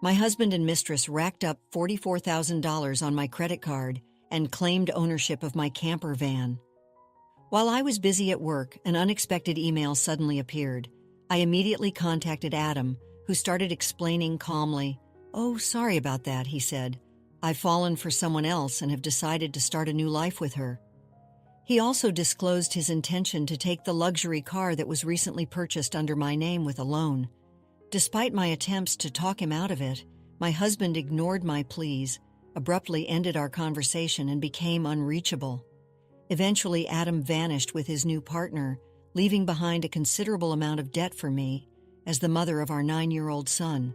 My husband and Mistress racked up $44,000 on my credit card and claimed ownership of my camper van. While I was busy at work, an unexpected email suddenly appeared. I immediately contacted Adam, who started explaining calmly. "Oh, sorry about that," he said. "I've fallen for someone else and have decided to start a new life with her." He also disclosed his intention to take the luxury car that was recently purchased under my name with a loan. Despite my attempts to talk him out of it, my husband ignored my pleas, abruptly ended our conversation, and became unreachable. Eventually, Adam vanished with his new partner, leaving behind a considerable amount of debt for me as the mother of our 9-year-old son.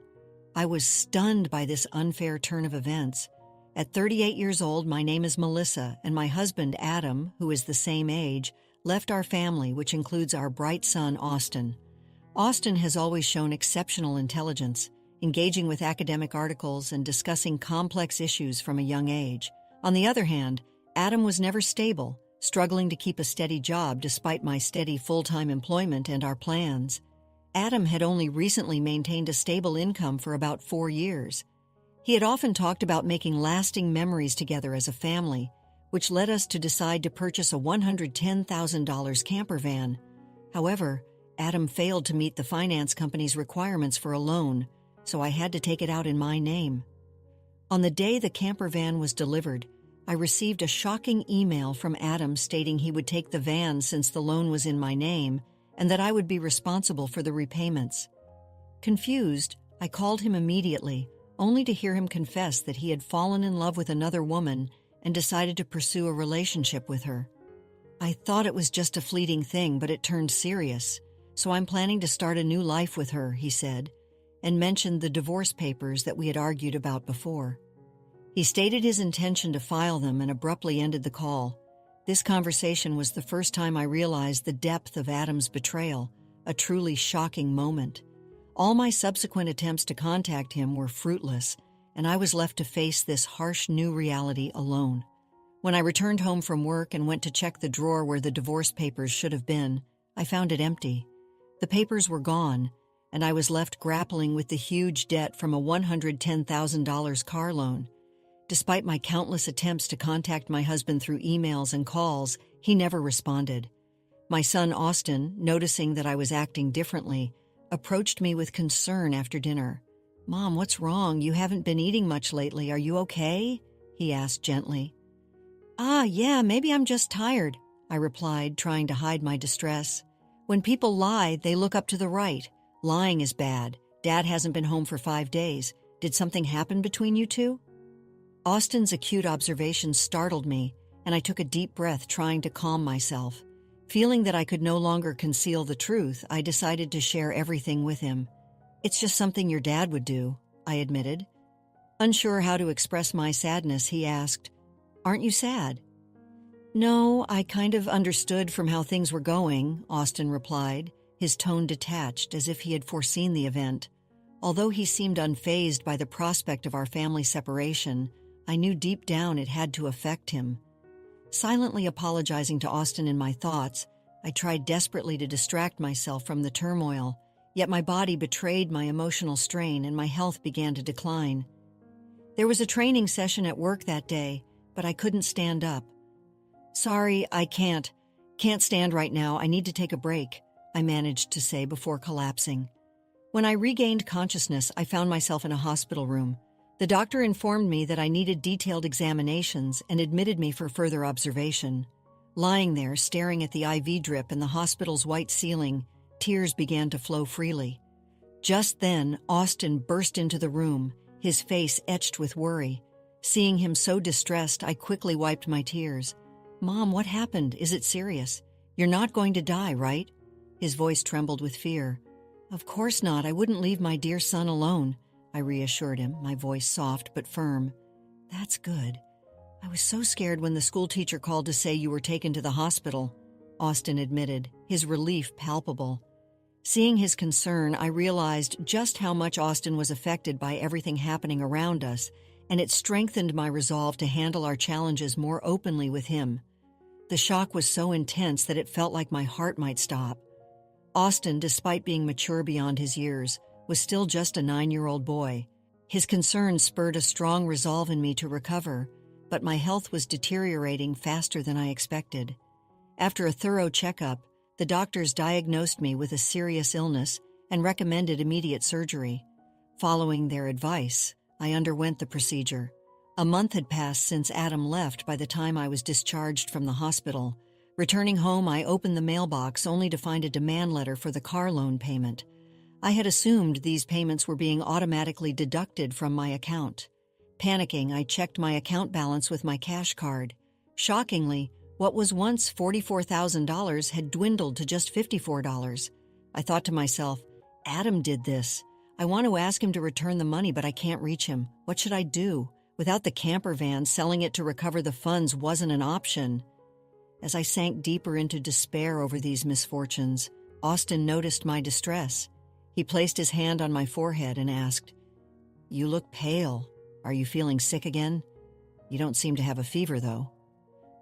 I was stunned by this unfair turn of events. At 38 years old, my name is Melissa, and my husband, Adam, who is the same age, left our family, which includes our bright son, Austin. Austin has always shown exceptional intelligence, engaging with academic articles and discussing complex issues from a young age. On the other hand, Adam was never stable, struggling to keep a steady job despite my steady full-time employment and our plans. Adam had only recently maintained a stable income for about 4 years. He had often talked about making lasting memories together as a family, which led us to decide to purchase a $110,000 camper van. However, Adam failed to meet the finance company's requirements for a loan, so I had to take it out in my name. On the day the camper van was delivered, I received a shocking email from Adam stating he would take the van since the loan was in my name and that I would be responsible for the repayments. Confused, I called him immediately, only to hear him confess that he had fallen in love with another woman and decided to pursue a relationship with her. "I thought it was just a fleeting thing, but it turned serious, so I'm planning to start a new life with her," he said, and mentioned the divorce papers that we had argued about before. He stated his intention to file them and abruptly ended the call. This conversation was the first time I realized the depth of Adam's betrayal, a truly shocking moment. All my subsequent attempts to contact him were fruitless, and I was left to face this harsh new reality alone. When I returned home from work and went to check the drawer where the divorce papers should have been, I found it empty. The papers were gone, and I was left grappling with the huge debt from a $110,000 car loan. Despite my countless attempts to contact my husband through emails and calls, he never responded. My son Austin, noticing that I was acting differently, approached me with concern after dinner. "Mom, what's wrong? You haven't been eating much lately. Are you okay?" he asked gently. Yeah, maybe I'm just tired," I replied, trying to hide my distress. "When people lie, they look up to the right. Lying is bad. Dad hasn't been home for 5 days. Did something happen between you two?" Austin's acute observation startled me, and I took a deep breath, trying to calm myself. Feeling that I could no longer conceal the truth, I decided to share everything with him. "It's just something your dad would do," I admitted. Unsure how to express my sadness, he asked, "Aren't you sad?" "No, I kind of understood from how things were going," Austin replied, his tone detached as if he had foreseen the event. Although he seemed unfazed by the prospect of our family separation, I knew deep down it had to affect him. Silently apologizing to Austin in my thoughts, I tried desperately to distract myself from the turmoil, yet my body betrayed my emotional strain and my health began to decline. There was a training session at work that day, but I couldn't stand up. "Sorry, I can't stand right now. I need to take a break," I managed to say before collapsing. When I regained consciousness, I found myself in a hospital room. The doctor informed me that I needed detailed examinations and admitted me for further observation. Lying there, staring at the IV drip and the hospital's white ceiling, tears began to flow freely. Just then, Austin burst into the room, his face etched with worry. Seeing him so distressed, I quickly wiped my tears. "Mom, what happened? Is it serious? You're not going to die, right?" His voice trembled with fear. "Of course not. I wouldn't leave my dear son alone," I reassured him, my voice soft but firm. "That's good. I was so scared when the school teacher called to say you were taken to the hospital," Austin admitted, his relief palpable. Seeing his concern, I realized just how much Austin was affected by everything happening around us, and it strengthened my resolve to handle our challenges more openly with him. The shock was so intense that it felt like my heart might stop. Austin, despite being mature beyond his years, was still just a 9-year-old boy. His concern spurred a strong resolve in me to recover, but my health was deteriorating faster than I expected. After a thorough checkup, the doctors diagnosed me with a serious illness and recommended immediate surgery. Following their advice, I underwent the procedure. A month had passed since Adam left by the time I was discharged from the hospital. Returning home, I opened the mailbox only to find a demand letter for the car loan payment. I had assumed these payments were being automatically deducted from my account. Panicking, I checked my account balance with my cash card. Shockingly, what was once $44,000 had dwindled to just $54. I thought to myself, Adam did this. I want to ask him to return the money, but I can't reach him. What should I do? Without the camper van, selling it to recover the funds wasn't an option. As I sank deeper into despair over these misfortunes, Austin noticed my distress. He placed his hand on my forehead and asked, "You look pale. Are you feeling sick again? You don't seem to have a fever, though."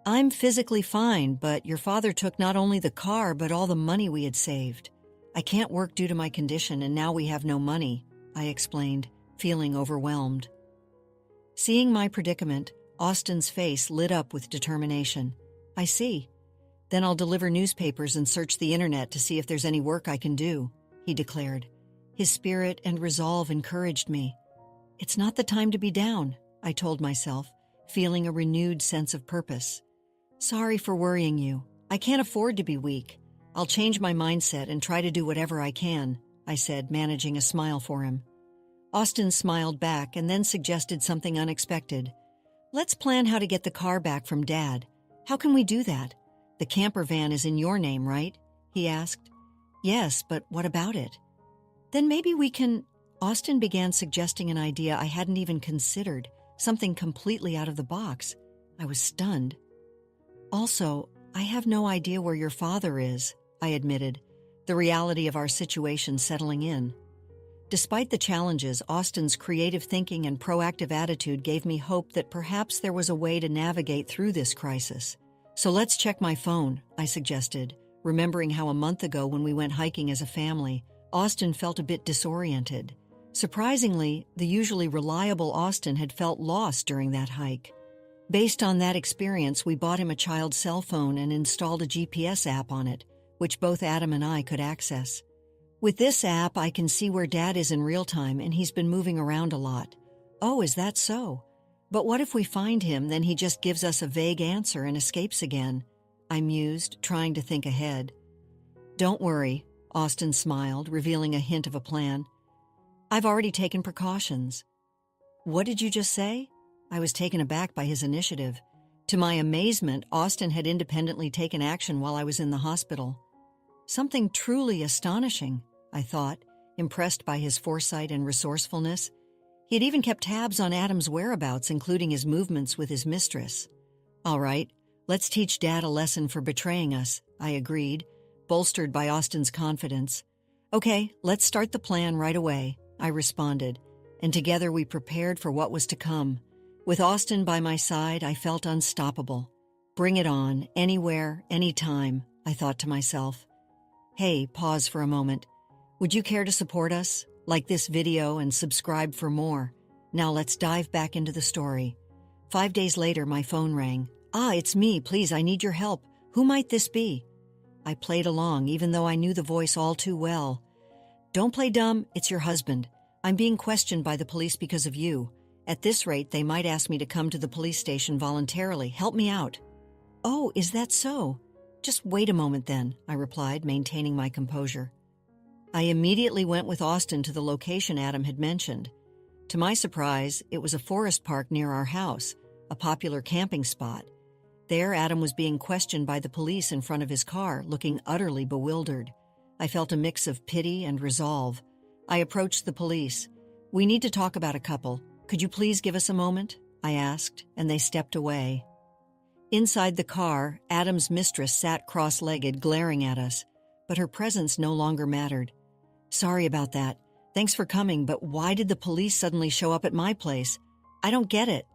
"I'm physically fine, but your father took not only the car but all the money we had saved. I can't work due to my condition, and now we have no money," I explained, feeling overwhelmed. Seeing my predicament, Austin's face lit up with determination. "I see. Then I'll deliver newspapers and search the internet to see if there's any work I can do," he declared. His spirit and resolve encouraged me. "It's not the time to be down," I told myself, feeling a renewed sense of purpose. "Sorry for worrying you. I can't afford to be weak. I'll change my mindset and try to do whatever I can," I said, managing a smile for him. Austin smiled back and then suggested something unexpected. "Let's plan how to get the car back from Dad. How can we do that? The camper van is in your name, right?" he asked. "Yes, but what about it?" "Then maybe we can—" Austin began suggesting an idea I hadn't even considered, something completely out of the box. I was stunned. "Also, I have no idea where your father is," I admitted, the reality of our situation settling in. Despite the challenges, Austin's creative thinking and proactive attitude gave me hope that perhaps there was a way to navigate through this crisis. "So let's check my phone," I suggested, remembering how a month ago when we went hiking as a family, Austin felt a bit disoriented. Surprisingly, the usually reliable Austin had felt lost during that hike. Based on that experience, we bought him a child's cell phone and installed a GPS app on it, which both Adam and I could access. With this app, I can see where Dad is in real time, and he's been moving around a lot. "Oh, is that so? But what if we find him, then he just gives us a vague answer and escapes again?" I mused, trying to think ahead. "Don't worry," Austin smiled, revealing a hint of a plan. "I've already taken precautions." "What did you just say?" I was taken aback by his initiative. To my amazement, Austin had independently taken action while I was in the hospital. Something truly astonishing, I thought, impressed by his foresight and resourcefulness. He had even kept tabs on Adam's whereabouts, including his movements with his mistress. "All right, let's teach Dad a lesson for betraying us," I agreed, bolstered by Austin's confidence. "Okay, let's start the plan right away," I responded, and together we prepared for what was to come. With Austin by my side, I felt unstoppable. Bring it on, anywhere, anytime, I thought to myself. Hey, pause for a moment. Would you care to support us? Like this video and subscribe for more. Now let's dive back into the story. 5 days later, my phone rang. It's me. Please, I need your help. Who might this be?" I played along, even though I knew the voice all too well. "Don't play dumb. It's your husband. I'm being questioned by the police because of you. At this rate, they might ask me to come to the police station voluntarily. Help me out." "Oh, is that so? Just wait a moment then," I replied, maintaining my composure. I immediately went with Austin to the location Adam had mentioned. To my surprise, it was a forest park near our house, a popular camping spot. There, Adam was being questioned by the police in front of his car, looking utterly bewildered. I felt a mix of pity and resolve. I approached the police. "We need to talk about a couple. Could you please give us a moment?" I asked, and they stepped away. Inside the car, Adam's mistress sat cross-legged, glaring at us, but her presence no longer mattered. "Sorry about that. Thanks for coming, but why did the police suddenly show up at my place? I don't get it,"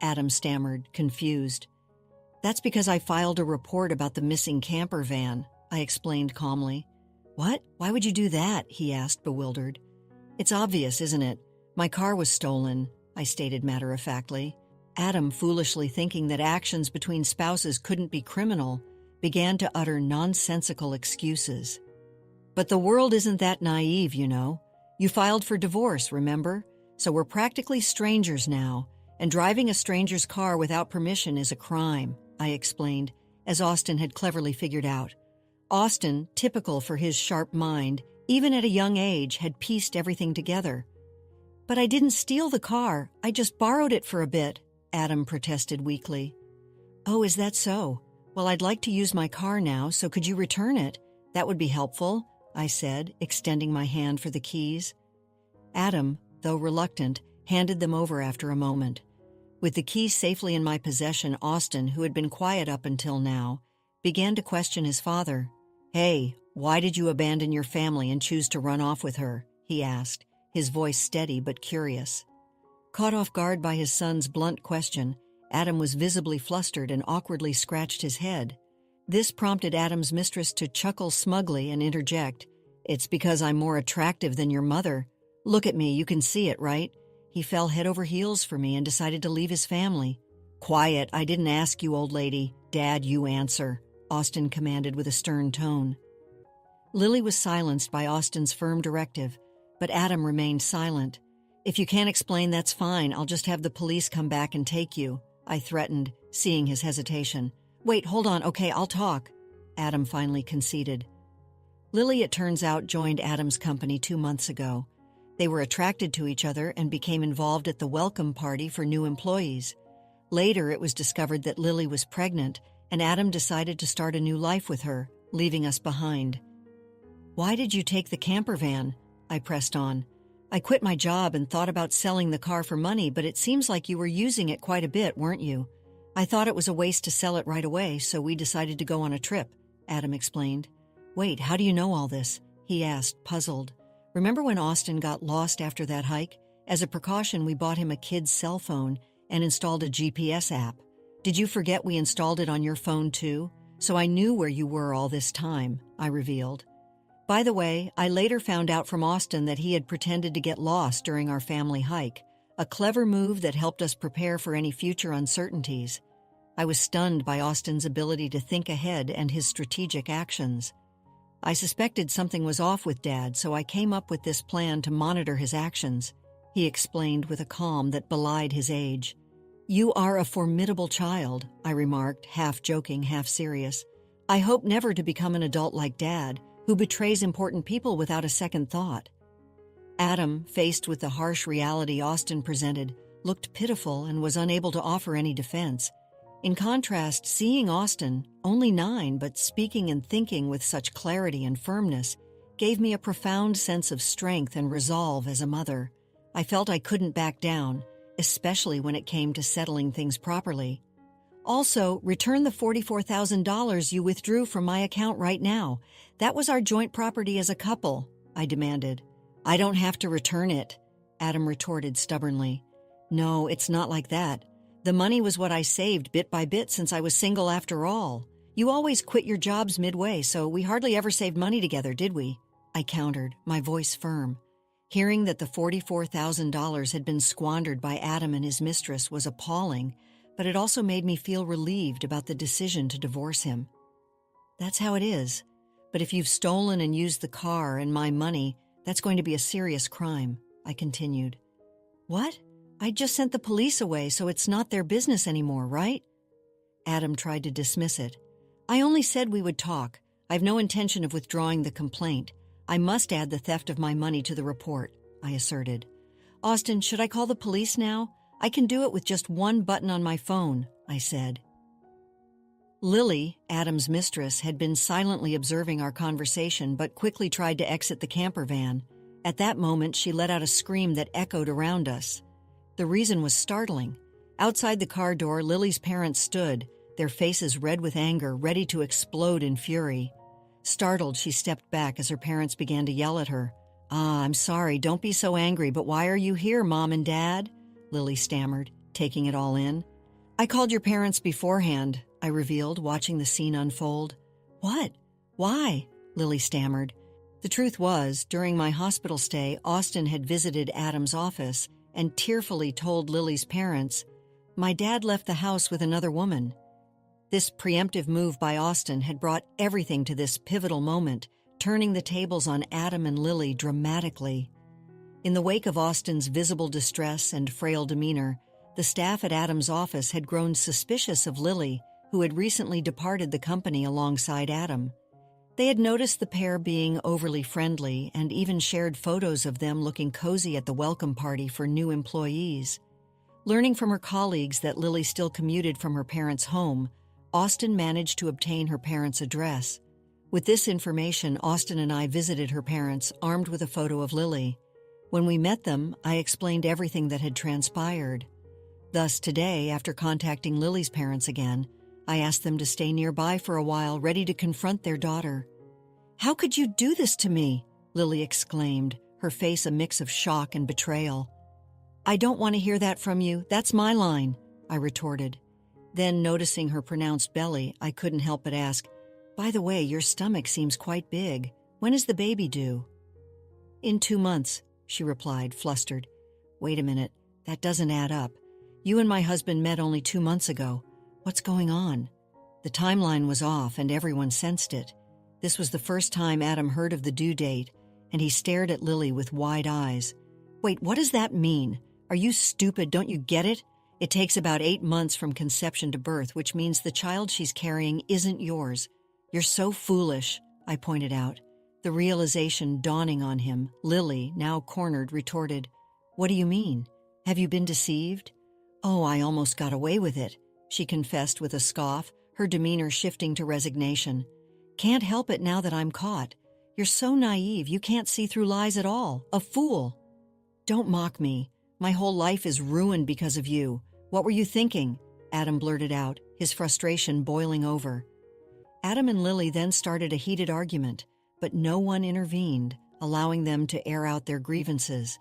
Adam stammered, confused. "That's because I filed a report about the missing camper van," I explained calmly. "What? Why would you do that?" he asked, bewildered. "It's obvious, isn't it? My car was stolen, I stated matter-of-factly. Adam, foolishly thinking that actions between spouses couldn't be criminal, began to utter nonsensical excuses. But the world isn't that naive, you know. You filed for divorce, remember? So we're practically strangers now, and driving a stranger's car without permission is a crime, I explained, as Austin had cleverly figured out. Austin, typical for his sharp mind, even at a young age, had pieced everything together. But I didn't steal the car, I just borrowed it for a bit, Adam protested weakly. Oh, is that so? Well, I'd like to use my car now, so could you return it? That would be helpful, I said, extending my hand for the keys. Adam, though reluctant, handed them over after a moment. With the keys safely in my possession, Austin, who had been quiet up until now, began to question his father. Hey, why did you abandon your family and choose to run off with her? He asked, his voice steady but curious. Caught off guard by his son's blunt question, Adam was visibly flustered and awkwardly scratched his head. This prompted Adam's mistress to chuckle smugly and interject. It's because I'm more attractive than your mother. Look at me, you can see it, right? He fell head over heels for me and decided to leave his family. Quiet, I didn't ask you, old lady. Dad, you answer, Austin commanded with a stern tone. Lily was silenced by Austin's firm directive, but Adam remained silent. If you can't explain, that's fine. I'll just have the police come back and take you, I threatened, seeing his hesitation. Wait, hold on. Okay, I'll talk, Adam finally conceded. Lily, it turns out, joined Adam's company 2 months ago. They were attracted to each other and became involved at the welcome party for new employees. Later, it was discovered that Lily was pregnant, and Adam decided to start a new life with her, leaving us behind. Why did you take the camper van? I pressed on. I quit my job and thought about selling the car for money, but it seems like you were using it quite a bit, weren't you? I thought it was a waste to sell it right away, so we decided to go on a trip, Adam explained. Wait, how do you know all this? He asked, puzzled. Remember when Austin got lost after that hike? As a precaution, we bought him a kid's cell phone and installed a GPS app. Did you forget we installed it on your phone too? So I knew where you were all this time, I revealed. By the way, I later found out from Austin that he had pretended to get lost during our family hike, a clever move that helped us prepare for any future uncertainties. I was stunned by Austin's ability to think ahead and his strategic actions. I suspected something was off with Dad, so I came up with this plan to monitor his actions, he explained with a calm that belied his age. You are a formidable child, I remarked, half joking, half serious. I hope never to become an adult like Dad, who betrays important people without a second thought. Adam, faced with the harsh reality Austin presented, looked pitiful and was unable to offer any defense. In contrast, seeing Austin, only 9 but speaking and thinking with such clarity and firmness, gave me a profound sense of strength and resolve as a mother. I felt I couldn't back down, especially when it came to settling things properly. Also, return the $44,000 you withdrew from my account right now. That was our joint property as a couple, I demanded. I don't have to return it, Adam retorted stubbornly. No, it's not like that. The money was what I saved bit by bit since I was single after all. You always quit your jobs midway, so we hardly ever saved money together, did we? I countered, my voice firm. Hearing that the $44,000 had been squandered by Adam and his mistress was appalling, but it also made me feel relieved about the decision to divorce him. That's how it is. But if you've stolen and used the car and my money, that's going to be a serious crime, I continued. What? I just sent the police away, so it's not their business anymore, right? Adam tried to dismiss it. I only said we would talk. I have no intention of withdrawing the complaint. I must add the theft of my money to the report, I asserted. Austin, should I call the police now? I can do it with just one button on my phone, I said. Lily, Adam's mistress, had been silently observing our conversation but quickly tried to exit the camper van. At that moment, she let out a scream that echoed around us. The reason was startling. Outside the car door, Lily's parents stood, their faces red with anger, ready to explode in fury. Startled, she stepped back as her parents began to yell at her. I'm sorry, don't be so angry, but why are you here, Mom and Dad? Lily stammered, taking it all in. I called your parents beforehand, I revealed, watching the scene unfold. What? Why? Lily stammered. The truth was, during my hospital stay, Austin had visited Adam's office and tearfully told Lily's parents, "My dad left the house with another woman." This preemptive move by Austin had brought everything to this pivotal moment, turning the tables on Adam and Lily dramatically. In the wake of Austin's visible distress and frail demeanor, the staff at Adam's office had grown suspicious of Lily, who had recently departed the company alongside Adam. They had noticed the pair being overly friendly and even shared photos of them looking cozy at the welcome party for new employees. Learning from her colleagues that Lily still commuted from her parents' home, Austin managed to obtain her parents' address. With this information, Austin and I visited her parents, armed with a photo of Lily. When we met them, I explained everything that had transpired. Thus, today, after contacting Lily's parents again, I asked them to stay nearby for a while, ready to confront their daughter. "How could you do this to me?" Lily exclaimed, her face a mix of shock and betrayal. "I don't want to hear that from you. That's my line," I retorted. Then, noticing her pronounced belly, I couldn't help but ask, "By the way, your stomach seems quite big. When is the baby due?" "In 2 months," she replied, flustered. "Wait a minute, that doesn't add up. You and my husband met only 2 months ago. What's going on?" The timeline was off and everyone sensed it. This was the first time Adam heard of the due date, and he stared at Lily with wide eyes. "Wait, what does that mean? Are you stupid? Don't you get it? It takes about 8 months from conception to birth, which means the child she's carrying isn't yours. You're so foolish," I pointed out. The realization dawning on him, Lily, now cornered, retorted, "What do you mean? Have you been deceived?" "Oh, I almost got away with it," she confessed with a scoff, her demeanor shifting to resignation. "Can't help it now that I'm caught. You're so naive, you can't see through lies at all. A fool." "Don't mock me. My whole life is ruined because of you. What were you thinking?" Adam blurted out, his frustration boiling over. Adam and Lily then started a heated argument, but no one intervened, allowing them to air out their grievances.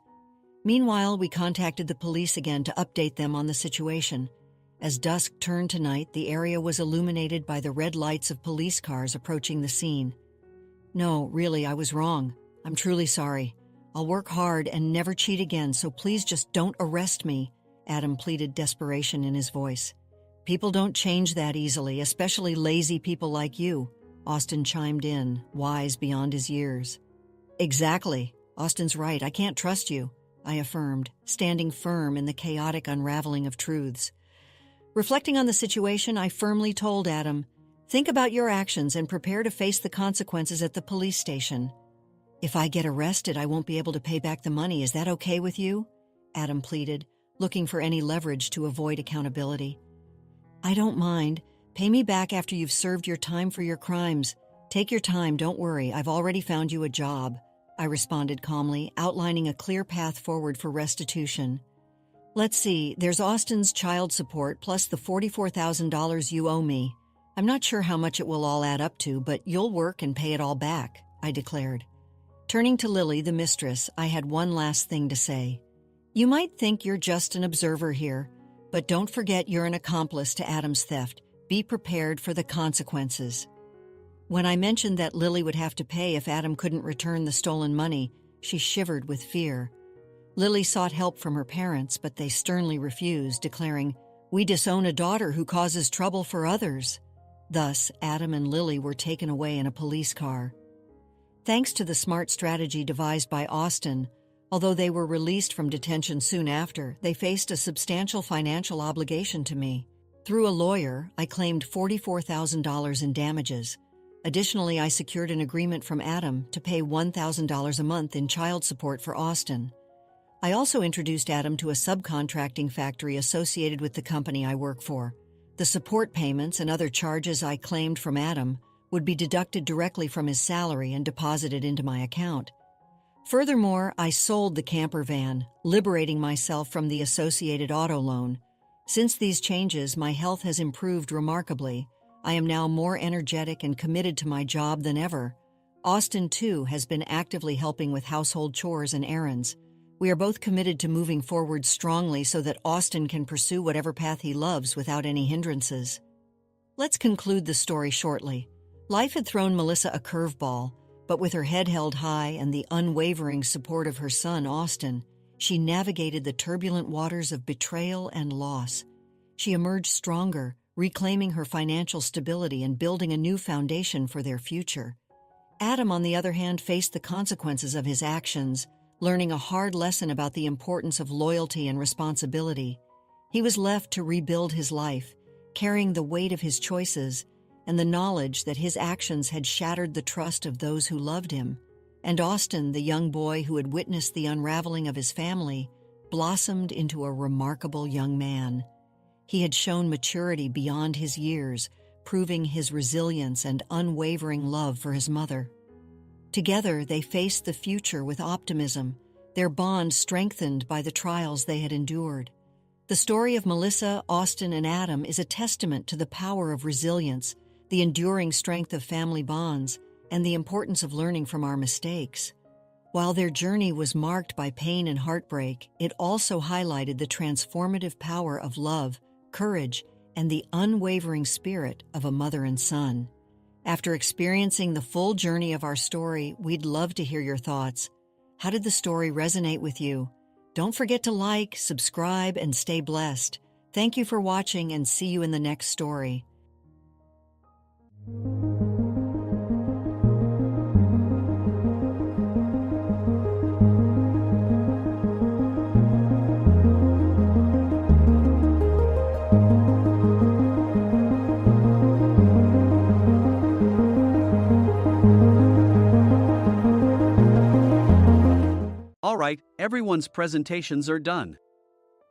Meanwhile, we contacted the police again to update them on the situation. As dusk turned to night, the area was illuminated by the red lights of police cars approaching the scene. "No, really, I was wrong. I'm truly sorry. I'll work hard and never cheat again, so please just don't arrest me," Adam pleaded, desperation in his voice. "People don't change that easily, especially lazy people like you," Austin chimed in, wise beyond his years. "Exactly. Austin's right. I can't trust you," I affirmed, standing firm in the chaotic unraveling of truths. Reflecting on the situation, I firmly told Adam, "Think about your actions and prepare to face the consequences at the police station." "If I get arrested, I won't be able to pay back the money. Is that okay with you?" Adam pleaded, looking for any leverage to avoid accountability. "I don't mind. Pay me back after you've served your time for your crimes. Take your time, don't worry. I've already found you a job," I responded calmly, outlining a clear path forward for restitution. "Let's see, there's Austin's child support plus the $44,000 you owe me. I'm not sure how much it will all add up to, but you'll work and pay it all back," I declared. Turning to Lily, the mistress, I had one last thing to say. "You might think you're just an observer here, but don't forget you're an accomplice to Adam's theft. Be prepared for the consequences." When I mentioned that Lily would have to pay if Adam couldn't return the stolen money, she shivered with fear. Lily sought help from her parents, but they sternly refused, declaring, "We disown a daughter who causes trouble for others." Thus, Adam and Lily were taken away in a police car. Thanks to the smart strategy devised by Austin, although they were released from detention soon after, they faced a substantial financial obligation to me. Through a lawyer, I claimed $44,000 in damages. Additionally, I secured an agreement from Adam to pay $1,000 a month in child support for Austin. I also introduced Adam to a subcontracting factory associated with the company I work for. The support payments and other charges I claimed from Adam would be deducted directly from his salary and deposited into my account. Furthermore, I sold the camper van, liberating myself from the associated auto loan. Since these changes, my health has improved remarkably. I am now more energetic and committed to my job than ever. Austin, too, has been actively helping with household chores and errands. We are both committed to moving forward strongly so that Austin can pursue whatever path he loves without any hindrances. Let's conclude the story shortly. Life had thrown Melissa a curveball. But with her head held high and the unwavering support of her son, Austin, she navigated the turbulent waters of betrayal and loss. She emerged stronger, reclaiming her financial stability and building a new foundation for their future. Adam, on the other hand, faced the consequences of his actions, learning a hard lesson about the importance of loyalty and responsibility. He was left to rebuild his life, carrying the weight of his choices and the knowledge that his actions had shattered the trust of those who loved him. And Austin, the young boy who had witnessed the unraveling of his family, blossomed into a remarkable young man. He had shown maturity beyond his years, proving his resilience and unwavering love for his mother. Together, they faced the future with optimism, their bond strengthened by the trials they had endured. The story of Melissa, Austin, and Adam is a testament to the power of resilience, the enduring strength of family bonds, and the importance of learning from our mistakes. While their journey was marked by pain and heartbreak, it also highlighted the transformative power of love, courage, and the unwavering spirit of a mother and son. After experiencing the full journey of our story, we'd love to hear your thoughts. How did the story resonate with you? Don't forget to like, subscribe, and stay blessed. Thank you for watching, and see you in the next story. Alright, everyone's presentations are done.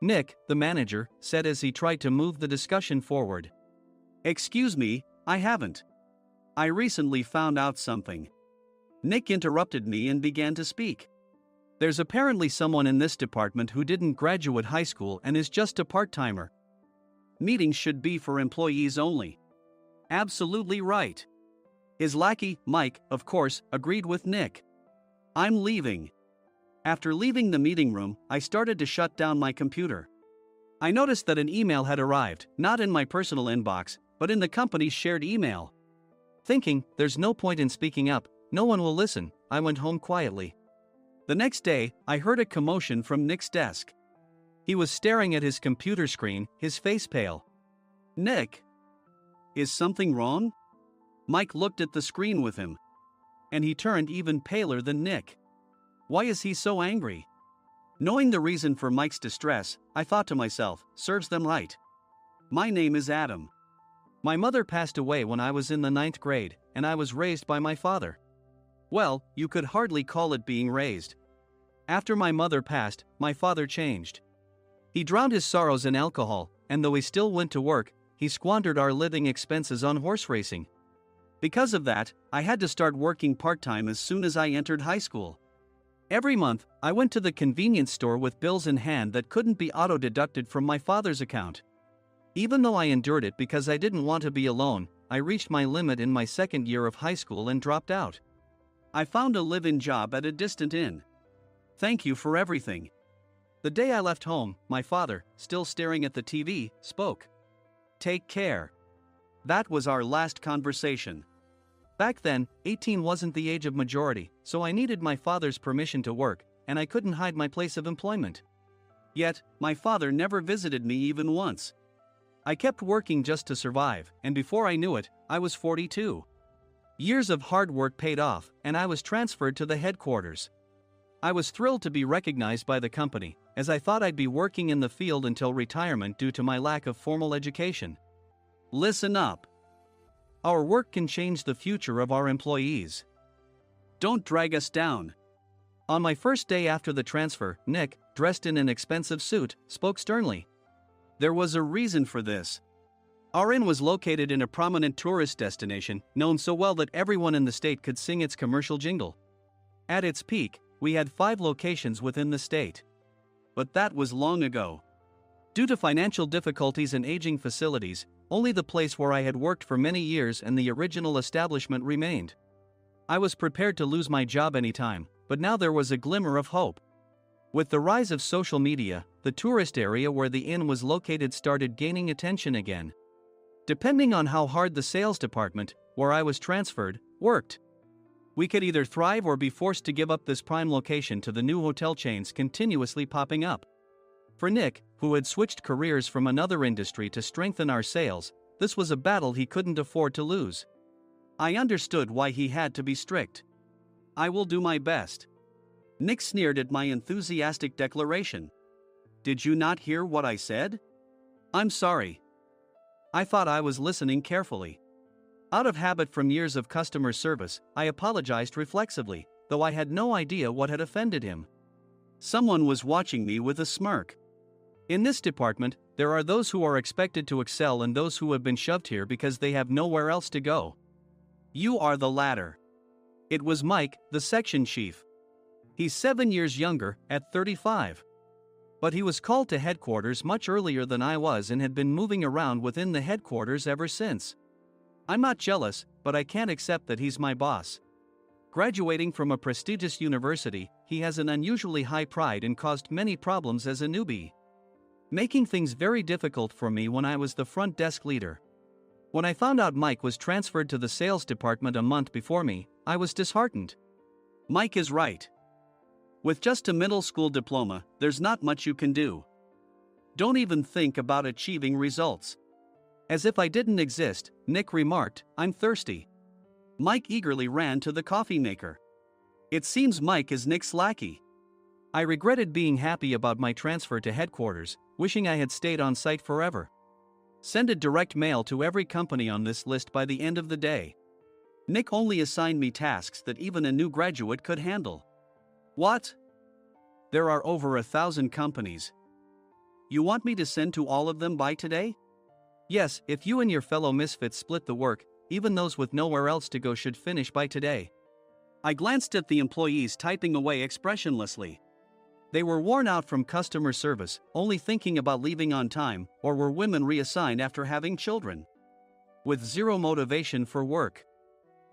Nick, the manager, said as he tried to move the discussion forward. Excuse me, I haven't. I recently found out something. Nick interrupted me and began to speak. There's apparently someone in this department who didn't graduate high school and is just a part-timer. Meetings should be for employees only. Absolutely right. His lackey, Mike, of course, agreed with Nick. I'm leaving. After leaving the meeting room, I started to shut down my computer. I noticed that an email had arrived, not in my personal inbox, but in the company's shared email. Thinking, there's no point in speaking up, no one will listen, I went home quietly. The next day, I heard a commotion from Nick's desk. He was staring at his computer screen, his face pale. Nick! Is something wrong? Mike looked at the screen with him. And he turned even paler than Nick. Why is he so angry? Knowing the reason for Mike's distress, I thought to myself, serves them right. My name is Adam. My mother passed away when I was in the 9th grade, and I was raised by my father. Well, you could hardly call it being raised. After my mother passed, my father changed. He drowned his sorrows in alcohol, and though he still went to work, he squandered our living expenses on horse racing. Because of that, I had to start working part-time as soon as I entered high school. Every month, I went to the convenience store with bills in hand that couldn't be auto-deducted from my father's account. Even though I endured it because I didn't want to be alone, I reached my limit in my second year of high school and dropped out. I found a live-in job at a distant inn. Thank you for everything. The day I left home, my father, still staring at the TV, spoke. Take care. That was our last conversation. Back then, 18 wasn't the age of majority, so I needed my father's permission to work, and I couldn't hide my place of employment. Yet, my father never visited me even once. I kept working just to survive, and before I knew it, I was 42. Years of hard work paid off, and I was transferred to the headquarters. I was thrilled to be recognized by the company, as I thought I'd be working in the field until retirement due to my lack of formal education. Listen up. Our work can change the future of our employees. Don't drag us down. On my first day after the transfer, Nick, dressed in an expensive suit, spoke sternly. There was a reason for this. Our inn was located in a prominent tourist destination, known so well that everyone in the state could sing its commercial jingle. At its peak, we had 5 locations within the state. But that was long ago. Due to financial difficulties and aging facilities, only the place where I had worked for many years and the original establishment remained. I was prepared to lose my job anytime, but now there was a glimmer of hope. With the rise of social media, the tourist area where the inn was located started gaining attention again. Depending on how hard the sales department, where I was transferred, worked. We could either thrive or be forced to give up this prime location to the new hotel chains continuously popping up. For Nick, who had switched careers from another industry to strengthen our sales, this was a battle he couldn't afford to lose. I understood why he had to be strict. I will do my best. Nick sneered at my enthusiastic declaration. Did you not hear what I said? I'm sorry. I thought I was listening carefully. Out of habit from years of customer service, I apologized reflexively, though I had no idea what had offended him. Someone was watching me with a smirk. In this department, there are those who are expected to excel and those who have been shoved here because they have nowhere else to go. You are the latter. It was Mike, the section chief. He's 7 years younger, at 35. But he was called to headquarters much earlier than I was and had been moving around within the headquarters ever since. I'm not jealous, but I can't accept that he's my boss. Graduating from a prestigious university, he has an unusually high pride and caused many problems as a newbie, making things very difficult for me when I was the front desk leader. When I found out Mike was transferred to the sales department a month before me, I was disheartened. Mike is right. With just a middle school diploma, there's not much you can do. Don't even think about achieving results. As if I didn't exist, Nick remarked, I'm thirsty. Mike eagerly ran to the coffee maker. It seems Mike is Nick's lackey. I regretted being happy about my transfer to headquarters, wishing I had stayed on site forever. Send a direct mail to every company on this list by the end of the day. Nick only assigned me tasks that even a new graduate could handle. What? There are over 1,000 companies. You want me to send to all of them by today? Yes, if you and your fellow misfits split the work, even those with nowhere else to go should finish by today. I glanced at the employees typing away expressionlessly. They were worn out from customer service, only thinking about leaving on time, or were women reassigned after having children, with zero motivation for work.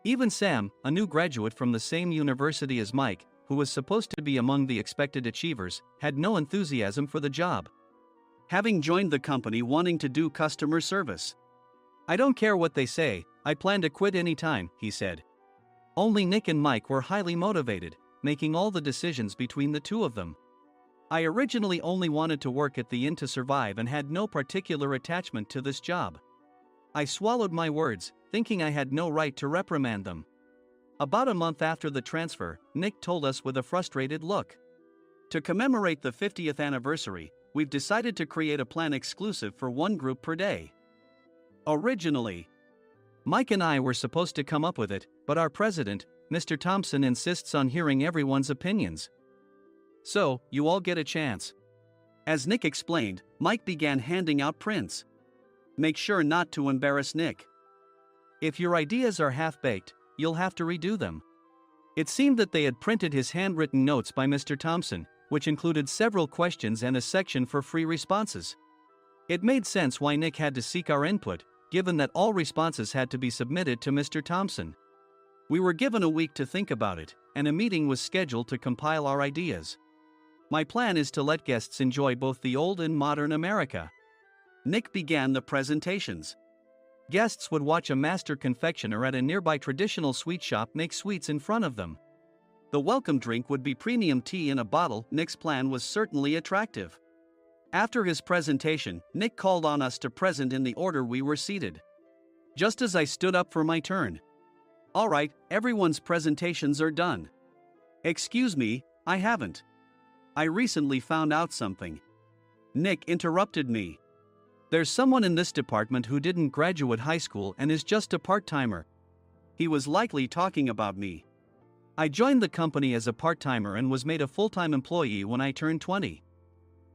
Even Sam, a new graduate from the same university as Mike, who was supposed to be among the expected achievers, had no enthusiasm for the job, having joined the company wanting to do customer service. I don't care what they say, I plan to quit anytime, he said. Only Nick and Mike were highly motivated, making all the decisions between the two of them. I originally only wanted to work at the inn to survive and had no particular attachment to this job. I swallowed my words, thinking I had no right to reprimand them. About a month after the transfer, Nick told us with a frustrated look. To commemorate the 50th anniversary, we've decided to create a plan exclusive for one group per day. Originally, Mike and I were supposed to come up with it, but our president, Mr. Thompson, insists on hearing everyone's opinions. So, you all get a chance. As Nick explained, Mike began handing out prints. Make sure not to embarrass Nick. If your ideas are half-baked, you'll have to redo them. It seemed that they had printed his handwritten notes by Mr. Thompson, which included several questions and a section for free responses. It made sense why Nick had to seek our input, given that all responses had to be submitted to Mr. Thompson. We were given a week to think about it, and a meeting was scheduled to compile our ideas. My plan is to let guests enjoy both the old and modern America. Nick began the presentations. Guests would watch a master confectioner at a nearby traditional sweet shop make sweets in front of them. The welcome drink would be premium tea in a bottle. Nick's plan was certainly attractive. After his presentation, Nick called on us to present in the order we were seated. Just as I stood up for my turn. All right, everyone's presentations are done. Excuse me, I haven't. I recently found out something. Nick interrupted me. There's someone in this department who didn't graduate high school and is just a part-timer. He was likely talking about me. I joined the company as a part-timer and was made a full-time employee when I turned 20.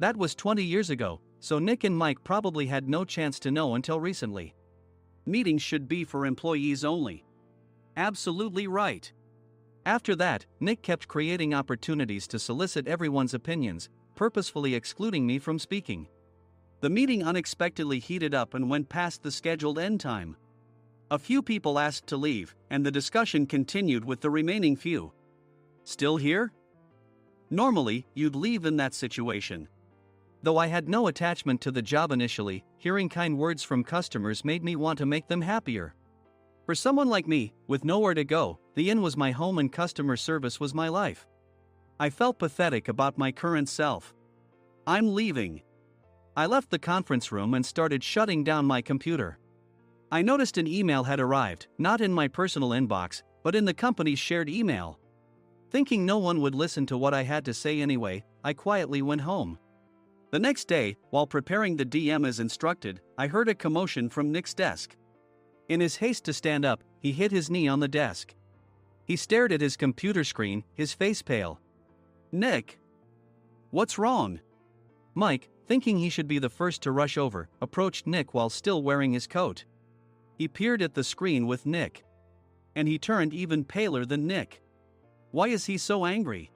That was 20 years ago, so Nick and Mike probably had no chance to know until recently. Meetings should be for employees only. Absolutely right. After that, Nick kept creating opportunities to solicit everyone's opinions, purposefully excluding me from speaking. The meeting unexpectedly heated up and went past the scheduled end time. A few people asked to leave, and the discussion continued with the remaining few. Still here? Normally, you'd leave in that situation. Though I had no attachment to the job initially, hearing kind words from customers made me want to make them happier. For someone like me, with nowhere to go, the inn was my home and customer service was my life. I felt pathetic about my current self. I'm leaving. I left the conference room and started shutting down my computer. I noticed an email had arrived, not in my personal inbox, but in the company's shared email. Thinking no one would listen to what I had to say anyway, I quietly went home. The next day, while preparing the DM as instructed, I heard a commotion from Nick's desk. In his haste to stand up, he hit his knee on the desk. He stared at his computer screen, his face pale. "Nick! What's wrong?" Mike, thinking he should be the first to rush over, approached Nick while still wearing his coat. He peered at the screen with Nick. And he turned even paler than Nick. Why is he so angry?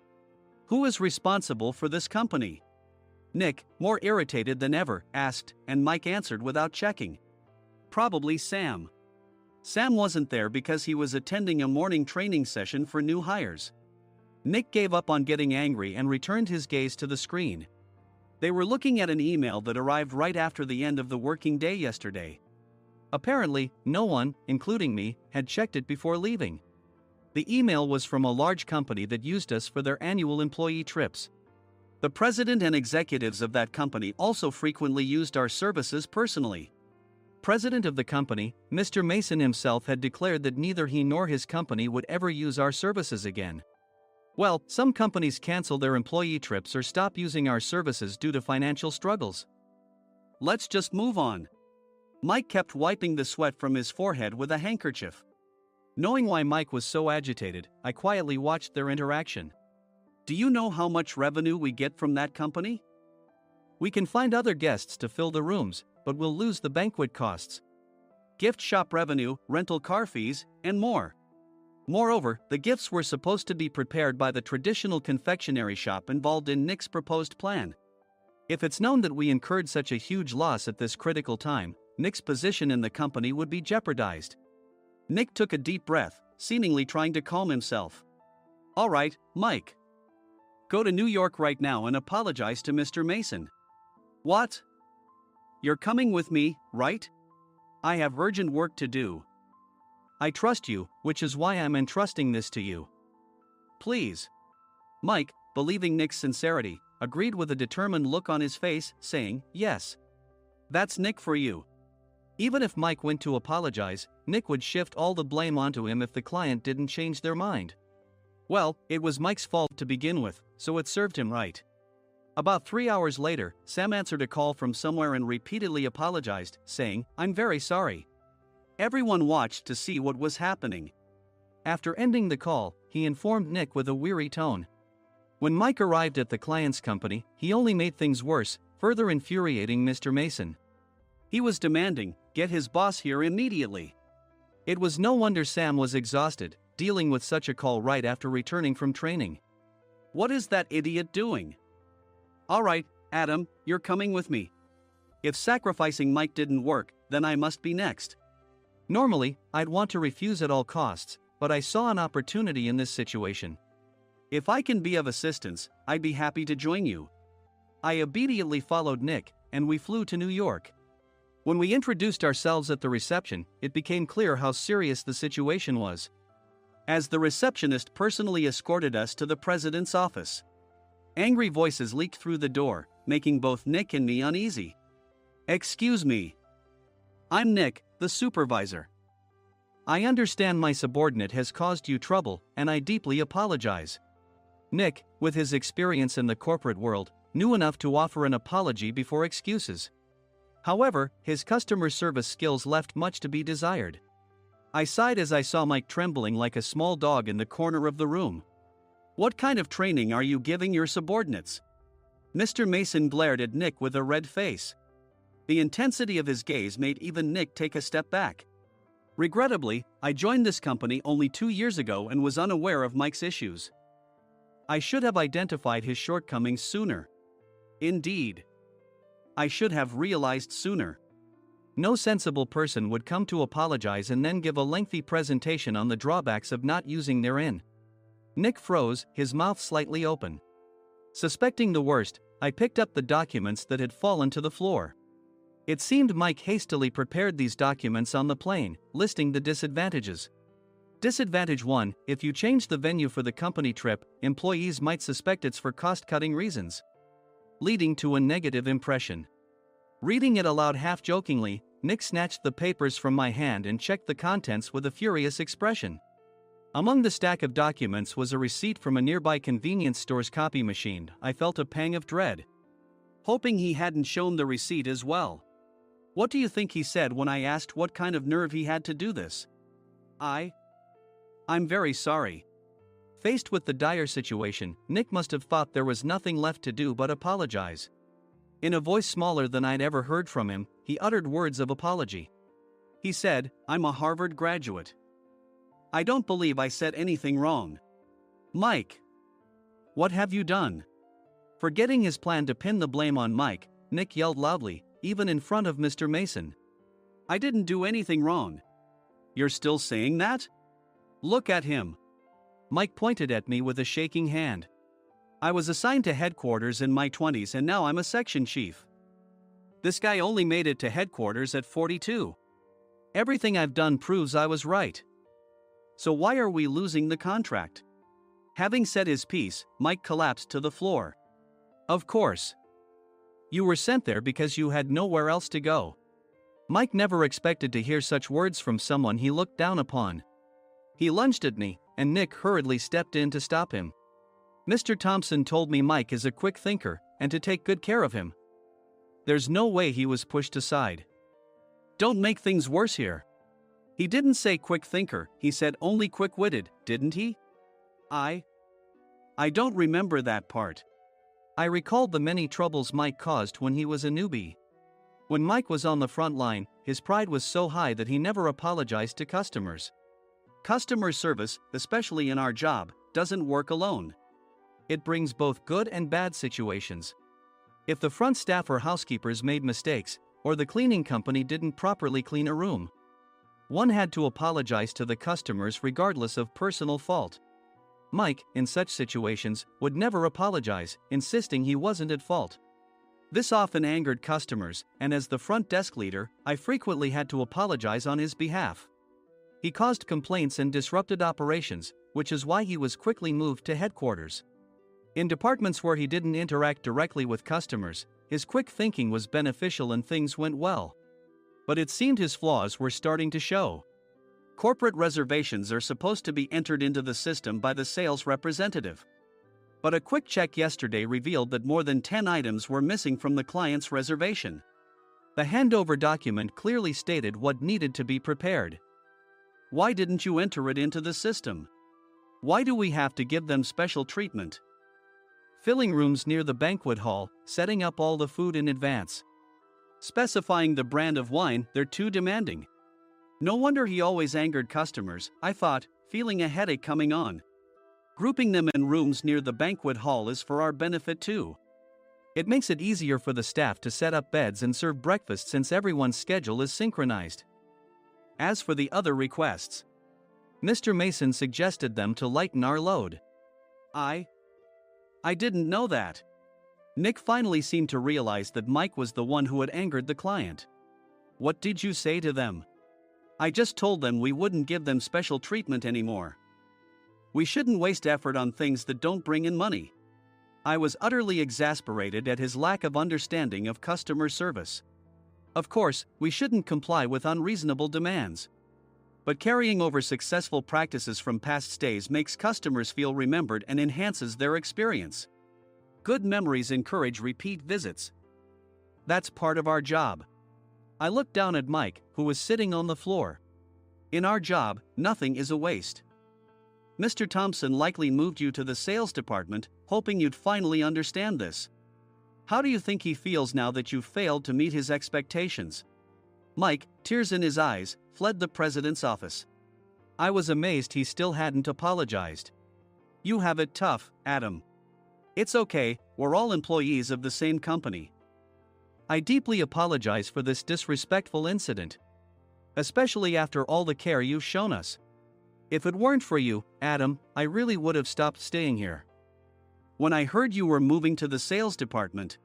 Who is responsible for this company? Nick, more irritated than ever, asked, and Mike answered without checking. Probably Sam. Sam wasn't there because he was attending a morning training session for new hires. Nick gave up on getting angry and returned his gaze to the screen. They were looking at an email that arrived right after the end of the working day yesterday. Apparently, no one, including me, had checked it before leaving. The email was from a large company that used us for their annual employee trips. The president and executives of that company also frequently used our services personally. President of the company, Mr. Mason himself, had declared that neither he nor his company would ever use our services again. Well, some companies cancel their employee trips or stop using our services due to financial struggles. Let's just move on. Mike kept wiping the sweat from his forehead with a handkerchief. Knowing why Mike was so agitated, I quietly watched their interaction. Do you know how much revenue we get from that company? We can find other guests to fill the rooms, but we'll lose the banquet costs, gift shop revenue, rental car fees, and more. Moreover, the gifts were supposed to be prepared by the traditional confectionery shop involved in Nick's proposed plan. If it's known that we incurred such a huge loss at this critical time, Nick's position in the company would be jeopardized. Nick took a deep breath, seemingly trying to calm himself. All right, Mike. Go to New York right now and apologize to Mr. Mason. What? You're coming with me, right? I have urgent work to do. I trust you, which is why I'm entrusting this to you. Please. Mike, believing Nick's sincerity, agreed with a determined look on his face, saying, yes. That's Nick for you. Even if Mike went to apologize, Nick would shift all the blame onto him if the client didn't change their mind. Well, it was Mike's fault to begin with, so it served him right. About 3 hours later, Sam answered a call from somewhere and repeatedly apologized, saying, I'm very sorry. Everyone watched to see what was happening. After ending the call, he informed Nick with a weary tone. When Mike arrived at the client's company, he only made things worse, further infuriating Mr. Mason. He was demanding, get his boss here immediately. It was no wonder Sam was exhausted, dealing with such a call right after returning from training. What is that idiot doing? All right, Adam, you're coming with me. If sacrificing Mike didn't work, then I must be next. Normally, I'd want to refuse at all costs, but I saw an opportunity in this situation. If I can be of assistance, I'd be happy to join you. I obediently followed Nick, and we flew to New York. When we introduced ourselves at the reception, it became clear how serious the situation was, as the receptionist personally escorted us to the president's office. Angry voices leaked through the door, making both Nick and me uneasy. Excuse me. I'm Nick, the supervisor. I understand my subordinate has caused you trouble, and I deeply apologize. Nick, with his experience in the corporate world, knew enough to offer an apology before excuses. However, his customer service skills left much to be desired. I sighed as I saw Mike trembling like a small dog in the corner of the room. What kind of training are you giving your subordinates? Mr. Mason glared at Nick with a red face. The intensity of his gaze made even Nick take a step back. Regrettably, I joined this company only 2 years ago and was unaware of Mike's issues. I should have identified his shortcomings sooner. Indeed. I should have realized sooner. No sensible person would come to apologize and then give a lengthy presentation on the drawbacks of not using their inn. Nick froze, his mouth slightly open. Suspecting the worst, I picked up the documents that had fallen to the floor. It seemed Mike hastily prepared these documents on the plane, listing the disadvantages. Disadvantage 1: if you change the venue for the company trip, employees might suspect it's for cost-cutting reasons, leading to a negative impression. Reading it aloud half-jokingly, Nick snatched the papers from my hand and checked the contents with a furious expression. Among the stack of documents was a receipt from a nearby convenience store's copy machine. I felt a pang of dread, hoping he hadn't shown the receipt as well. What do you think he said when I asked what kind of nerve he had to do this? I'm very sorry. Faced with the dire situation, Nick must have thought there was nothing left to do but apologize. In a voice smaller than I'd ever heard from him, he uttered words of apology. He said, "I'm a Harvard graduate. I don't believe I said anything wrong." Mike! What have you done? Forgetting his plan to pin the blame on Mike, Nick yelled loudly, even in front of Mr. Mason. "I didn't do anything wrong." "You're still saying that? Look at him." Mike pointed at me with a shaking hand. "I was assigned to headquarters in my 20s and now I'm a section chief. This guy only made it to headquarters at 42. Everything I've done proves I was right. So why are we losing the contract?" Having said his piece, Mike collapsed to the floor. "Of course. You were sent there because you had nowhere else to go." Mike never expected to hear such words from someone he looked down upon. He lunged at me, and Nick hurriedly stepped in to stop him. "Mr. Thompson told me Mike is a quick thinker, and to take good care of him." There's no way he was pushed aside. "Don't make things worse here. He didn't say quick thinker, he said only quick-witted, didn't he?" I don't remember that part." I recalled the many troubles Mike caused when he was a newbie. When Mike was on the front line, his pride was so high that he never apologized to customers. Customer service, especially in our job, doesn't work alone. It brings both good and bad situations. If the front staff or housekeepers made mistakes, or the cleaning company didn't properly clean a room, one had to apologize to the customers regardless of personal fault. Mike, in such situations, would never apologize, insisting he wasn't at fault. This often angered customers, and as the front desk leader, I frequently had to apologize on his behalf. He caused complaints and disrupted operations, which is why he was quickly moved to headquarters. In departments where he didn't interact directly with customers, his quick thinking was beneficial and things went well. But it seemed his flaws were starting to show. Corporate reservations are supposed to be entered into the system by the sales representative. But a quick check yesterday revealed that more than 10 items were missing from the client's reservation. The handover document clearly stated what needed to be prepared. Why didn't you enter it into the system? Why do we have to give them special treatment? Filling rooms near the banquet hall, setting up all the food in advance. Specifying the brand of wine, they're too demanding. No wonder he always angered customers, I thought, feeling a headache coming on. Grouping them in rooms near the banquet hall is for our benefit too. It makes it easier for the staff to set up beds and serve breakfast since everyone's schedule is synchronized. As for the other requests, Mr. Mason suggested them to lighten our load. I didn't know that. Nick finally seemed to realize that Mike was the one who had angered the client. What did you say to them? I just told them we wouldn't give them special treatment anymore. We shouldn't waste effort on things that don't bring in money. I was utterly exasperated at his lack of understanding of customer service. Of course, we shouldn't comply with unreasonable demands. But carrying over successful practices from past stays makes customers feel remembered and enhances their experience. Good memories encourage repeat visits. That's part of our job. I looked down at Mike, who was sitting on the floor. In our job, nothing is a waste. Mr. Thompson likely moved you to the sales department, hoping you'd finally understand this. How do you think he feels now that you failed to meet his expectations? Mike, tears in his eyes, fled the president's office. I was amazed he still hadn't apologized. You have it tough, Adam. It's okay, we're all employees of the same company. I deeply apologize for this disrespectful incident. Especially after all the care you've shown us. If it weren't for you, Adam, I really would have stopped staying here. When I heard you were moving to the sales department,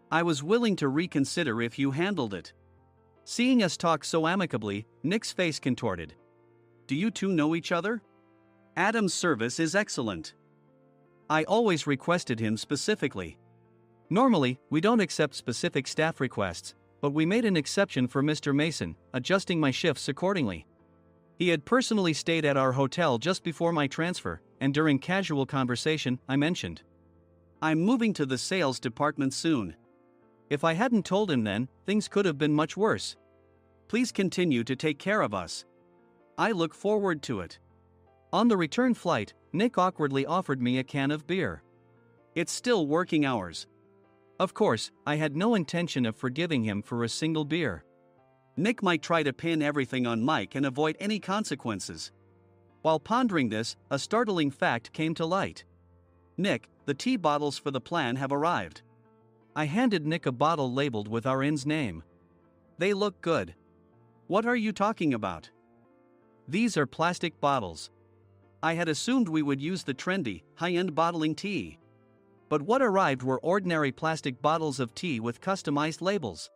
I was willing to reconsider if you handled it. Seeing us talk so amicably, Nick's face contorted. do you two know each other? Adam's service is excellent. I always requested him specifically. Normally, we don't accept specific staff requests, but we made an exception for Mr. Mason, adjusting my shifts accordingly. He had personally stayed at our hotel just before my transfer, and during casual conversation, I mentioned, "I'm moving to the sales department soon." If I hadn't told him then, things could have been much worse. Please continue to take care of us. I look forward to it. On the return flight, Nick awkwardly offered me a can of beer. It's still working hours. Of course, I had no intention of forgiving him for a single beer. Nick might try to pin everything on Mike and avoid any consequences. While pondering this, a startling fact came to light. "Nick, the tea bottles for the plan have arrived." I handed Nick a bottle labeled with our inn's name. "They look good." "What are you talking about?" "These are plastic bottles. I had assumed we would use the trendy, high-end bottling tea. But what arrived were ordinary plastic bottles of tea with customized labels.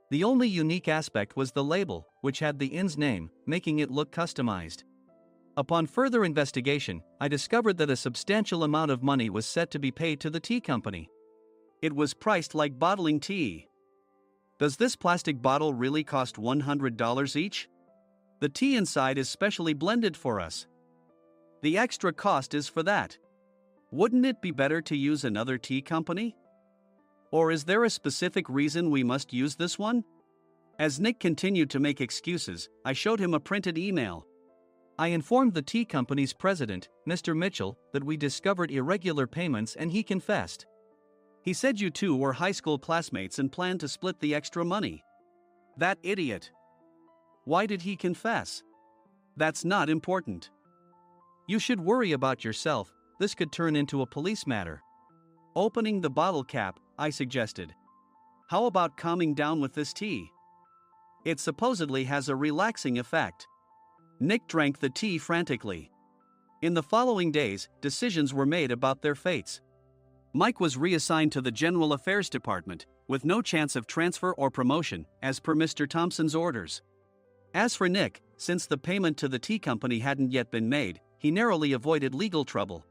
The only unique aspect was the label, which had the inn's name, making it look customized. Upon further investigation, I discovered that a substantial amount of money was set to be paid to the tea company. It was priced like bottling tea. Does this plastic bottle really cost $100 each? The tea inside is specially blended for us. The extra cost is for that. Wouldn't it be better to use another tea company? Or is there a specific reason we must use this one?" As Nick continued to make excuses, I showed him a printed email. I informed the tea company's president, Mr. Mitchell, that we discovered irregular payments and he confessed. He said you two were high school classmates and planned to split the extra money. That idiot. Why did he confess? That's not important. You should worry about yourself, this could turn into a police matter. Opening the bottle cap, I suggested. How about calming down with this tea? It supposedly has a relaxing effect. Nick drank the tea frantically. In the following days, decisions were made about their fates. Mike was reassigned to the General Affairs Department, with no chance of transfer or promotion, as per Mr. Thompson's orders. As for Nick, since the payment to the tea company hadn't yet been made, he narrowly avoided legal trouble.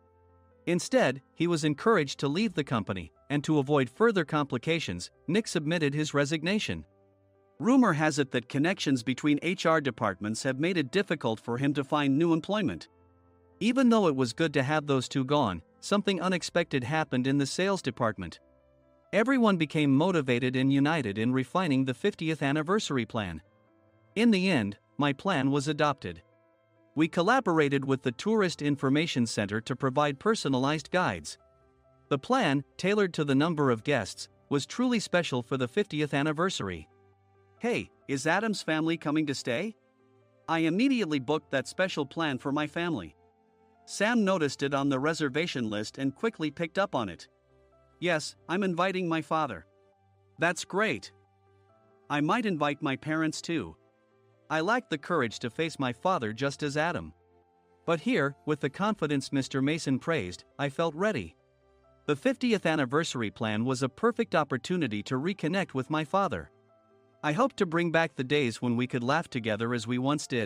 Instead, he was encouraged to leave the company, and to avoid further complications, Nick submitted his resignation. Rumor has it that connections between HR departments have made it difficult for him to find new employment. Even though it was good to have those two gone, something unexpected happened in the sales department. Everyone became motivated and united in refining the 50th anniversary plan. In the end, my plan was adopted. We collaborated with the Tourist Information Center to provide personalized guides. The plan, tailored to the number of guests, was truly special for the 50th anniversary. "Hey, is Adam's family coming to stay?" I immediately booked that special plan for my family. Sam noticed it on the reservation list and quickly picked up on it. "Yes, I'm inviting my father." "That's great. I might invite my parents too." I lacked the courage to face my father just as Adam. But here, with the confidence Mr. Mason praised, I felt ready. The 50th anniversary plan was a perfect opportunity to reconnect with my father. I hoped to bring back the days when we could laugh together as we once did.